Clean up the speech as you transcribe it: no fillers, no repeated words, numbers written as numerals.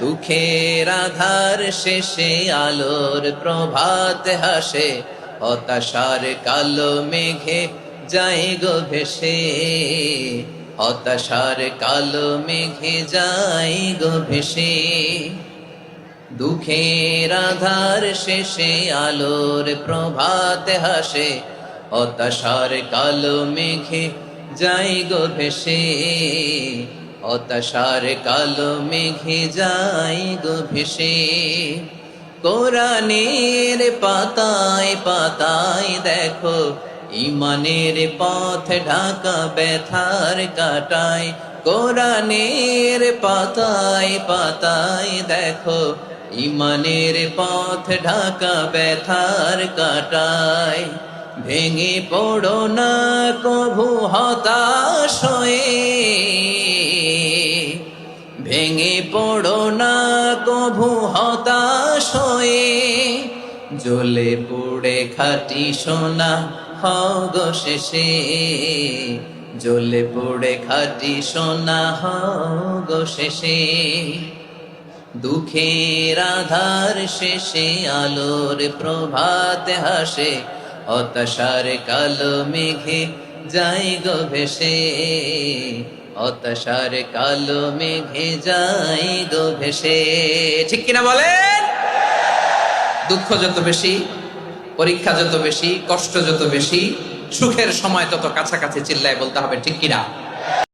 দুঃখের আধার শেষে আলোর প্রভাত হাসে, হতাশার কালো মেঘে যায় গো ভেসে, হতাশার কালো মেঘে যায় গো ভেসে। দুঃখের আধার শেষে আলোর প্রভাত হাসে, হতাশার কালো মেঘে যায় গো ভেসে, হতাশার কালো মেঘে যায় গো ভেসে। কোরআনের পাতায় পাতায় দেখো, ইমানের পথ ঢাকা ব্যথার কাটায়। কোরআনের পাতায় পাতায় দেখো, ইমানের পথ ঢাকা ব্যথার কাটায়। ভেঙে পড়ো না কভু হতাশ হয়ে, ভেঙে পড়ো না কভু হতাশ হয়ে। জ্বলে পুড়ে খাঁটি সোনা হও গো শেষে, জ্বলে পুড়ে খাঁটি সোনা হও গো শেষে। দুঃখের আধার শেষে আলোর প্রভাত হাসে, হতাশার কালো মেঘে যায় গো ভেসে, হতাশার কালো মেঘে যায় গো ভেসে। ঠিক কিনা বলেন? দুঃখ যত বেশি, পরীক্ষা যত বেশি, কষ্ট যত বেশি, সুখের সময় তত কাছাকাছি চিল্লায় বলতে হবে ঠিক কিনা।